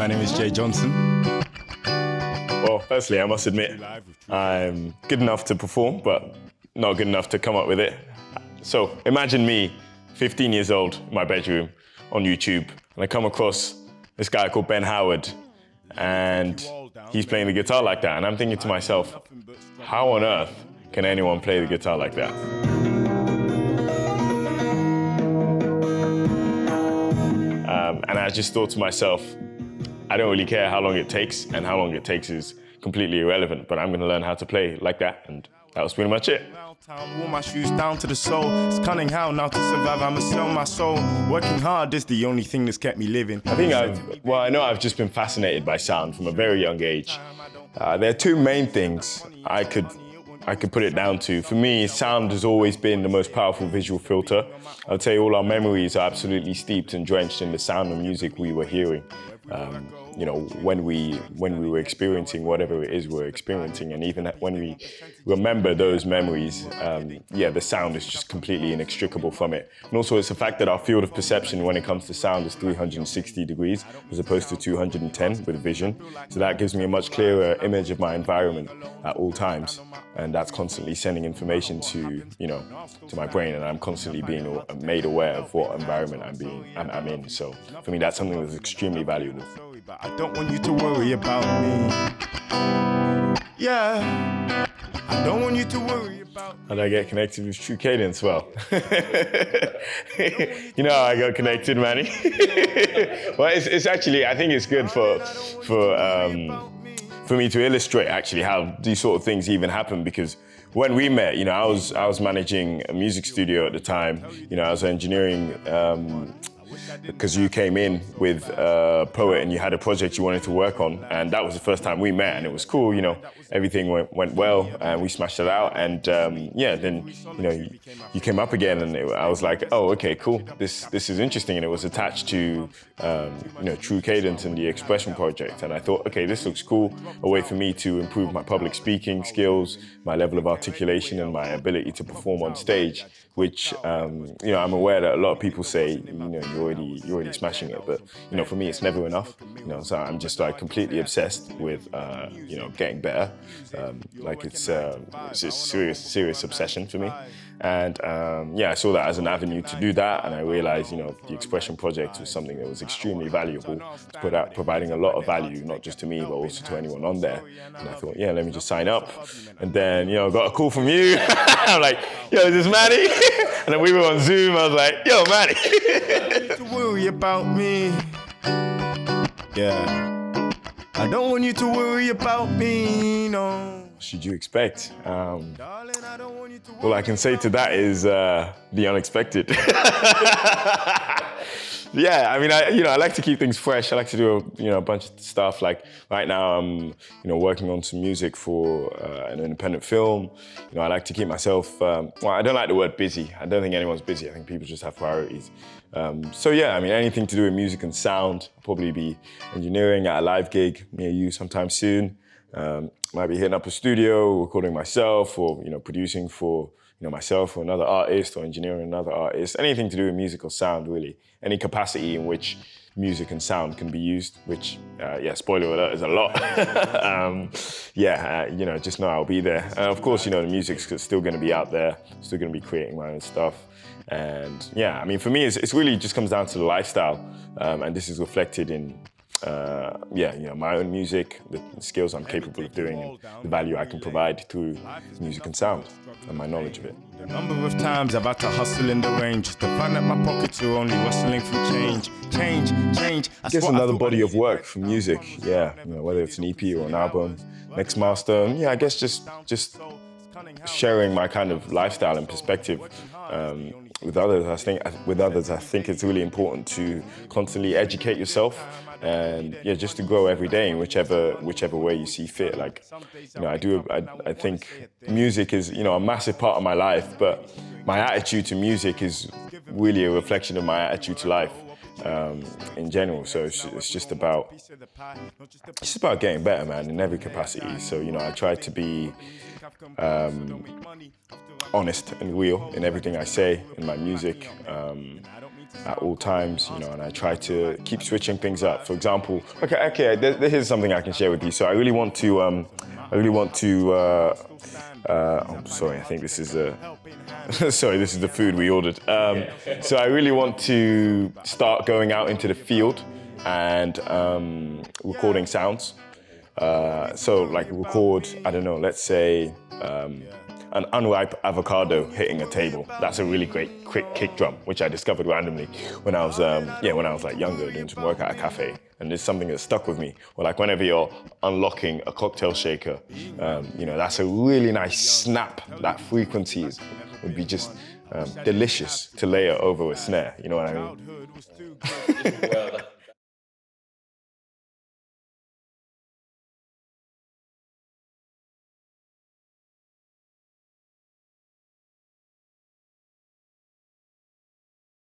My name is Jay Johnson. Well, firstly, I must admit, I'm good enough to perform, but not good enough to come up with it. So imagine me, 15 years old, in my bedroom, on YouTube, and I come across this guy called Ben Howard, and he's playing the guitar like that. And I'm thinking to myself, how on earth can anyone play the guitar like that? And I just thought to myself, I don't really care how long it takes, and how long it takes is completely irrelevant, but I'm gonna learn how to play like that, and that was pretty much it. Wore my shoes down to the sole. It's cunning how now to survive, I'ma sell my soul. Working hard is the only thing that's kept me living. I think I know I've just been fascinated by sound from a very young age. There are two main things I could put it down to. For me, sound has always been the most powerful visual filter. I'd say all our memories are absolutely steeped and drenched in the sound of music we were hearing. You know, when we were experiencing whatever it is we're experiencing, and even when we remember those memories, the sound is just completely inextricable from it. And also it's the fact that our field of perception when it comes to sound is 360 degrees as opposed to 210 with vision. So that gives me a much clearer image of my environment at all times. And that's constantly sending information to my brain, and I'm constantly being made aware of what environment I'm in. So for me, that's something that's extremely valuable. But I don't want you to worry about me. Yeah, I don't want you to worry about me. How did I get connected with True Cadence? Well, you know how I got connected, Manny. Well, it's actually, I think it's good for me to illustrate actually how these sort of things even happen, because when we met, I was managing a music studio at the time. I was engineering, because you came in with a poet and you had a project you wanted to work on, and that was the first time we met, and it was cool. Everything went well, and we smashed it out. And then you came up again, and I was like, oh, okay, cool. This is interesting, and it was attached to True Cadence and the Expression project. And I thought, okay, this looks cool. A way for me to improve my public speaking skills, my level of articulation, and my ability to perform on stage. Which I'm aware that a lot of people say, you're already smashing it, but for me it's never enough. So I'm just like completely obsessed with getting better. It's a serious obsession for me. And I saw that as an avenue to do that, and I realized the Expression project was something that was extremely valuable, to put out, providing a lot of value, not just to me but also to anyone on there. And I thought, let me just sign up. And then I got a call from you. I'm like, yo, is this Manny? And then we were on Zoom. I was like, yo, Manny. To worry about me. Yeah. I don't want you to worry about me, no. What should you expect? All I can say to that is the unexpected. Yeah, I mean, I like to keep things fresh. I like to do a bunch of stuff. Like right now, I'm working on some music for an independent film. I like to keep myself. I don't like the word busy. I don't think anyone's busy. I think people just have priorities. So yeah, I mean, anything to do with music and sound. I'll probably be engineering at a live gig near you sometime soon. Might be hitting up a studio, recording myself, or producing for myself or another artist, or engineering another artist. Anything to do with music or sound, really. Any capacity in which music and sound can be used, which, spoiler alert, is a lot. Just know I'll be there. And of course, the music's still going to be out there, still going to be creating my own stuff. And yeah, I mean, for me, it's really just comes down to the lifestyle. And this is reflected in my own music, the skills I'm capable of doing, and the value I can provide through music and sound, and my knowledge of it. The number of times I've had to hustle in the rain just to find that my pockets are only rustling for change. I guess another body of work for music, whether it's an EP or an album, mix master, I guess just sharing my kind of lifestyle and perspective with others. I think it's really important to constantly educate yourself, and just to grow every day in whichever way you see fit. I think music is a massive part of my life, but my attitude to music is really a reflection of my attitude to life in general. So it's just about getting better, man, in every capacity. So I try to be honest and real in everything I say, in my music, at all times, you know, and I try to keep switching things up. For example, here's something I can share with you. So I really want to, oh, sorry, I think this is sorry, this is the food we ordered. So I really want to start going out into the field and recording sounds. So like record, I don't know, let's say an unripe avocado hitting a table. That's a really great quick kick drum, which I discovered randomly when I was like younger, doing some work at a cafe. And it's something that stuck with me. Or like whenever you're unlocking a cocktail shaker, you know, that's a really nice snap. That frequency would be just delicious to layer over a snare. You know what I mean?